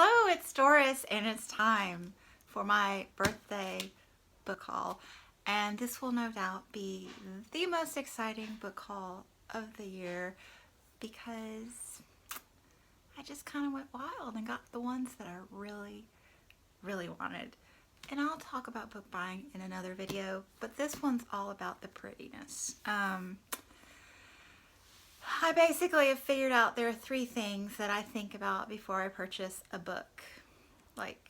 Hello, it's Doris, and it's time for my birthday book haul. And this will no doubt be the most exciting book haul of the year because I just kind of went wild and got the ones that I really wanted. And I'll talk about book buying in another video, but this one's all about the prettiness. I basically have figured out there are 3 things that I think about before I purchase a book. Like,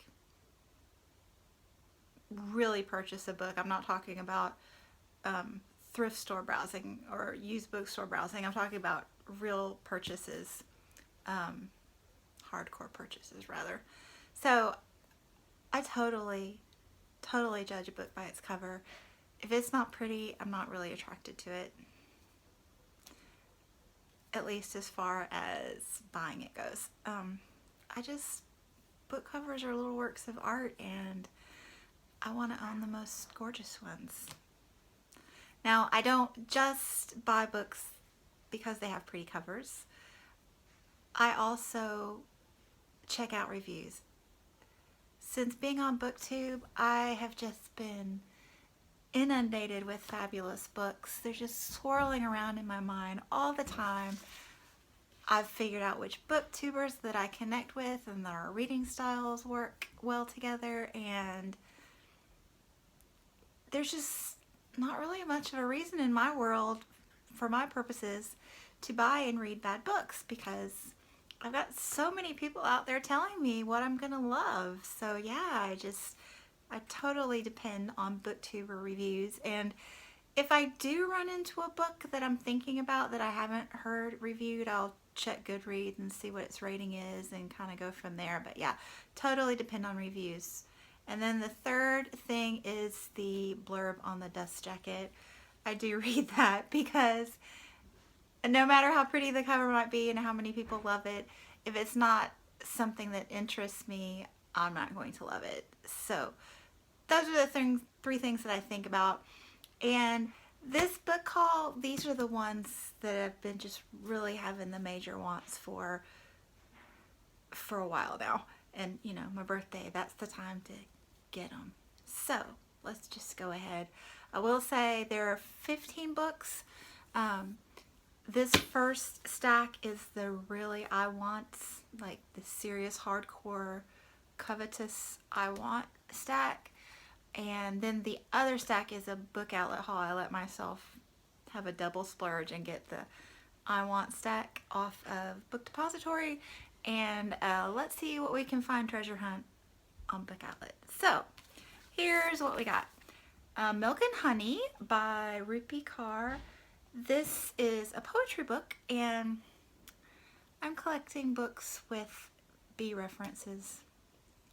really purchase a book. I'm not talking about thrift store browsing or used bookstore browsing. I'm talking about real purchases, hardcore purchases rather. So I totally judge a book by its cover. If it's not pretty, I'm not really attracted to it. At least as far as buying it goes. Book covers are little works of art, and I want to own the most gorgeous ones. Now, I don't just buy books because they have pretty covers. I also check out reviews. Since being on BookTube, I have just been inundated with fabulous books. They're just swirling around in my mind all the time. I've figured out which booktubers that I connect with and that our reading styles work well together, and there's just not really much of a reason in my world, for my purposes, to buy and read bad books because I've got so many people out there telling me what I'm gonna love. So yeah, I totally depend on booktuber reviews, and if I do run into a book that I'm thinking about that I haven't heard reviewed, I'll check Goodreads and see what its rating is and kind of go from there. But yeah, totally depend on reviews. And then the third thing is the blurb on the dust jacket. I do read that because no matter how pretty the cover might be and how many people love it, if it's not something that interests me, I'm not going to love it. So those are the 3 things that I think about. And this book haul, these are the ones that I've been just really having the major wants for a while now. And you know, my birthday, that's the time to get them. So let's just go ahead. I will say there are 15 books. This first stack is the really I want, like the serious hardcore covetous I want stack. And then the other stack is a book outlet haul. I let myself have a double splurge and get the I want stack off of Book Depository. And let's see what we can find treasure hunt on Book Outlet. So here's what we got. Milk and Honey by Rupi Kaur. This is a poetry book, and I'm collecting books with bee references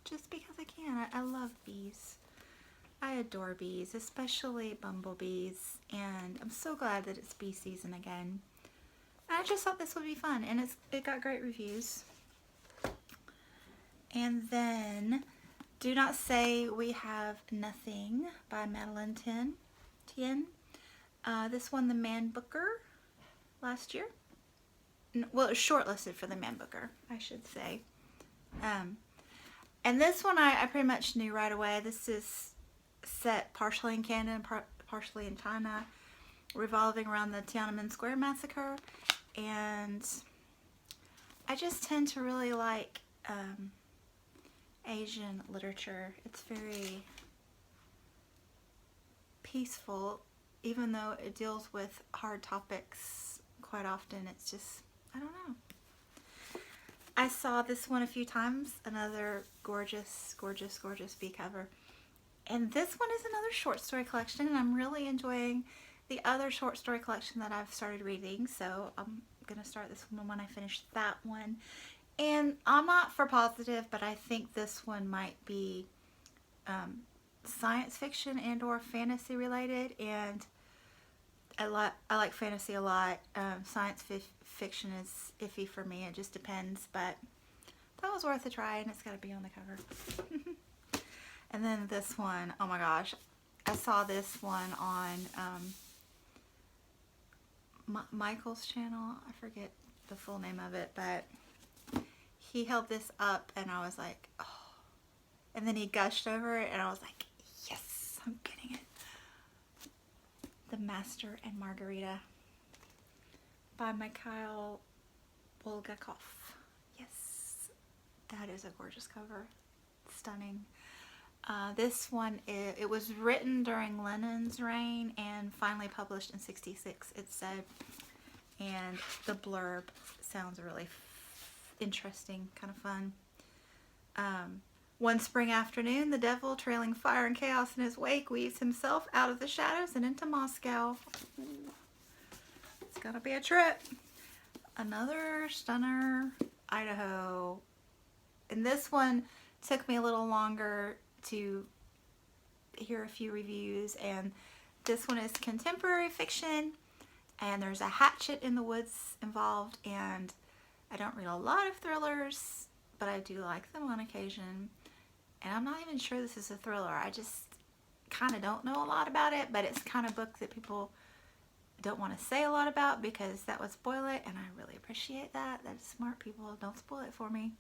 just because I can. I love bees. I adore bees, especially bumblebees, and I'm so glad that it's bee season again. I just thought this would be fun, and it got great reviews. And then Do Not Say We Have Nothing by Madeline Tien. This won the Man Booker last year. Well, it was shortlisted for the Man Booker, I should say. And this one I pretty much knew right away. This is set partially in Canada and partially in China, revolving around the Tiananmen Square massacre. And I just tend to really like Asian literature. It's very peaceful, even though it deals with hard topics quite often. It's just, I don't know. I saw this one a few times, another gorgeous bee cover. And this one is another short story collection, and I'm really enjoying the other short story collection that I've started reading, so I'm going to start this one when I finish that one. And I'm not for positive, but I think this one might be science fiction and or fantasy related, and I like fantasy a lot. Science fiction is iffy for me. It just depends, but that was worth a try, and it's got to be on the cover. And then this one, oh my gosh, I saw this one on Michael's channel. I forget the full name of it, but he held this up and I was like, oh. And then he gushed over it and I was like, yes, I'm getting it. The Master and Margarita by Mikhail Bulgakov. Yes, that is a gorgeous cover. Stunning. This one, it was written during Lenin's reign and finally published in '66, it said. And the blurb sounds really interesting, kind of fun. One spring afternoon, the devil, trailing fire and chaos in his wake, weaves himself out of the shadows and into Moscow. It's gonna be a trip. Another stunner, Idaho. And this one took me a little longer to hear a few reviews, and this one is contemporary fiction, and there's a hatchet in the woods involved, and I don't read a lot of thrillers, but I do like them on occasion. And I'm not even sure this is a thriller. I just kind of don't know a lot about it, but it's the kind of book that people don't want to say a lot about because that would spoil it, and I really appreciate that. That's smart people. Don't spoil it for me.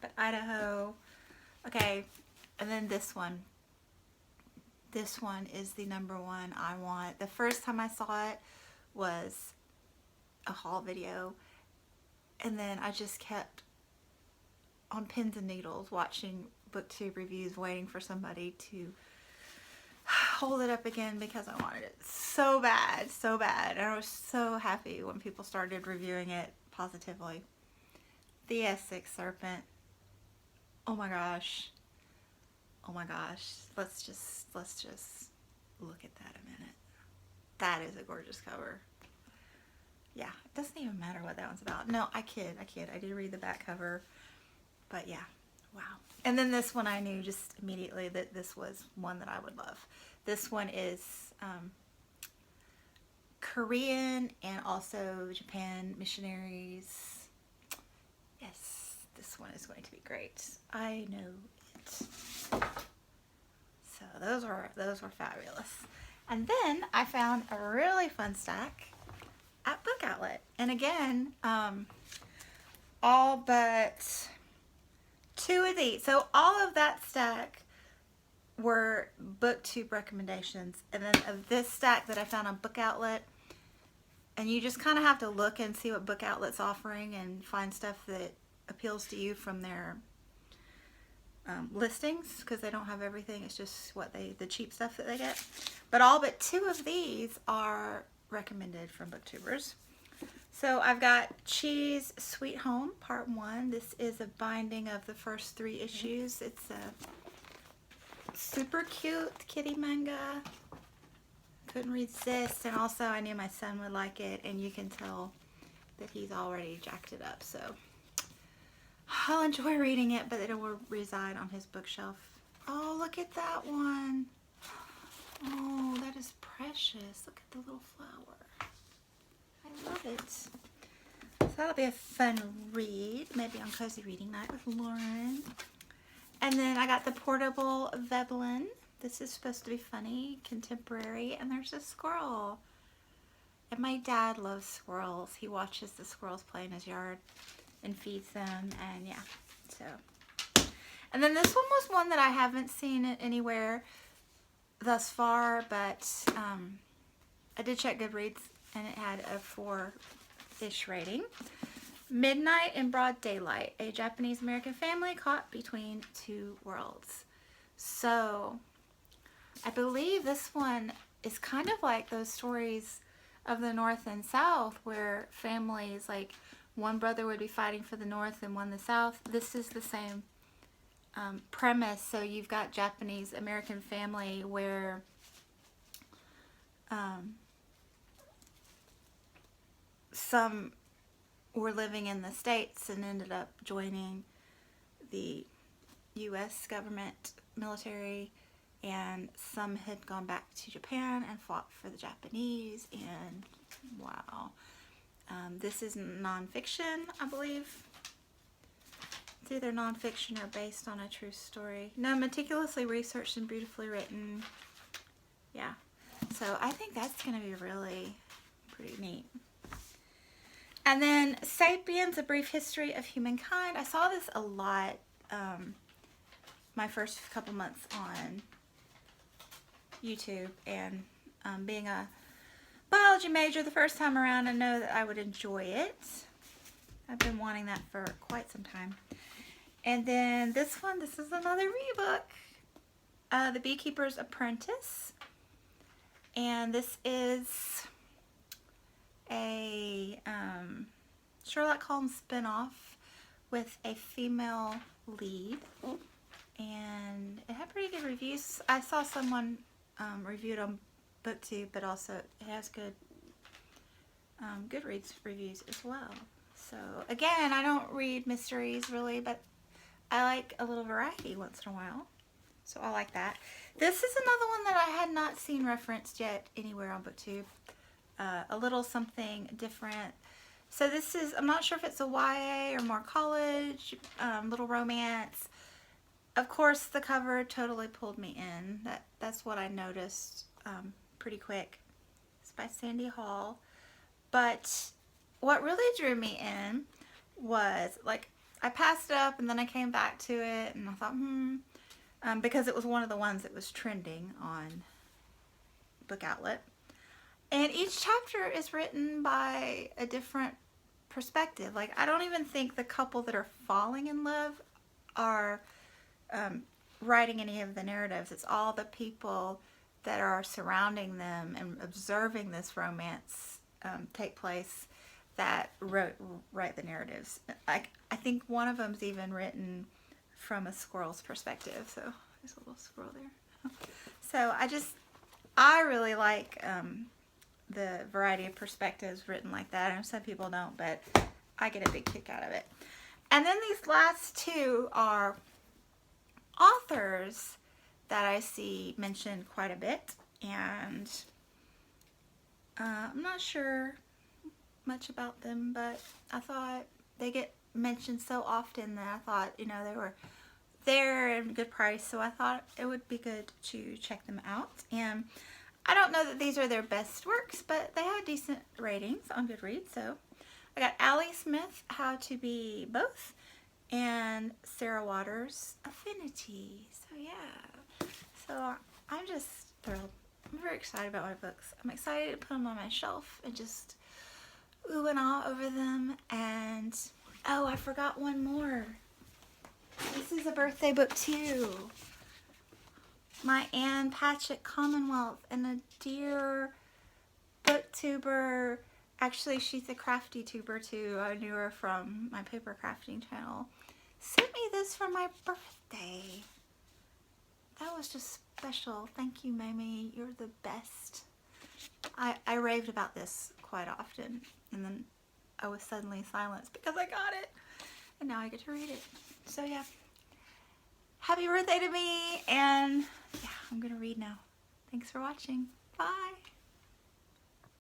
But Idaho. Okay, and then this one. This one is the number one I want. The first time I saw it was a haul video, and then I just kept on pins and needles watching booktube reviews, waiting for somebody to hold it up again because I wanted it so bad, so bad. And I was so happy when people started reviewing it positively. The Essex Serpent. Oh my gosh. Oh my gosh. Let's just look at that a minute. That is a gorgeous cover. Yeah, it doesn't even matter what that one's about. No, I kid. I did read the back cover. But yeah, wow. And then this one I knew just immediately that this was one that I would love. This one is Korean and also Japan missionaries. Yes, this one is going to be great. I know it. So those were fabulous. And then I found a really fun stack at Book Outlet. And again, all but 2 of these. So all of that stack were booktube recommendations, and then of this stack that I found on Book Outlet, and you just kind of have to look and see what Book Outlet's offering and find stuff that appeals to you from their listings, because they don't have everything. It's just the cheap stuff that they get. But all but 2 of these are recommended from booktubers. So I've got Cheese Sweet Home Part 1. This is a binding of the first 3 issues. It's a super cute kitty manga. Couldn't resist, and also I knew my son would like it, and you can tell that he's already jacked it up, so I'll enjoy reading it, but it will reside on his bookshelf. Oh, look at that one. Oh, that is precious. Look at the little flower. I love it. So that'll be a fun read, maybe on Cozy Reading Night with Lauren. And then I got the Portable Veblen. This is supposed to be funny, contemporary, and there's a squirrel. And my dad loves squirrels. He watches the squirrels play in his yard and feeds them, and yeah, so. And then this one was one that I haven't seen it anywhere thus far, but I did check Goodreads, and it had a 4-ish rating. Midnight in Broad Daylight, a Japanese-American family caught between 2 worlds. So I believe this one is kind of like those stories of the North and South where families, like one brother would be fighting for the North and one the South. This is the same premise. So you've got Japanese-American family where some were living in the States and ended up joining the U.S. government military, and some had gone back to Japan and fought for the Japanese, and wow. This is nonfiction, I believe. It's either nonfiction or based on a true story. No, meticulously researched and beautifully written. Yeah. So I think that's going to be really pretty neat. And then Sapiens, A Brief History of Humankind. I saw this a lot my first couple months on YouTube, and being a biology major the first time around, I know that I would enjoy it. I've been wanting that for quite some time. And then this one, this is another book, The Beekeeper's Apprentice. And this is a Sherlock Holmes spinoff with a female lead. And it had pretty good reviews. I saw someone reviewed on BookTube, but also it has good Goodreads reviews as well. So again, I don't read mysteries really, but I like a little variety once in a while. So I like that. This is another one that I had not seen referenced yet anywhere on BookTube. A little something different. So this is, I'm not sure if it's a YA or more college, little romance. Of course, the cover totally pulled me in. That's what I noticed pretty quick. It's by Sandy Hall. But what really drew me in was, like, I passed it up and then I came back to it and I thought, because it was one of the ones that was trending on Book Outlet. And each chapter is written by a different perspective. Like, I don't even think the couple that are falling in love are writing any of the narratives. It's all the people that are surrounding them and observing this romance take place that write the narratives. I think one of them's even written from a squirrel's perspective. So there's a little squirrel there. So I really like the variety of perspectives written like that. I know some people don't, but I get a big kick out of it. And then these last two are authors that I see mentioned quite a bit, and I'm not sure much about them, but I thought they get mentioned so often that I thought, you know, they were there and good price, so I thought it would be good to check them out. And I don't know that these are their best works, but they have decent ratings on Goodreads. So I got Allie Smith, How to Be Both, and Sarah Waters, Affinity. So yeah, so I'm just thrilled. I'm very excited about my books. I'm excited to put them on my shelf and just ooh and ah over them. And oh, I forgot one more. This is a birthday book too. My Anne Patchett Commonwealth, and a dear booktuber, actually she's a crafty tuber too, I knew her from my paper crafting channel, sent me this for my birthday. That was just special. Thank you, Mamie, you're the best. I raved about this quite often, and then I was suddenly silenced because I got it, and now I get to read it. So yeah, happy birthday to me, and yeah, I'm gonna read now. Thanks for watching. Bye.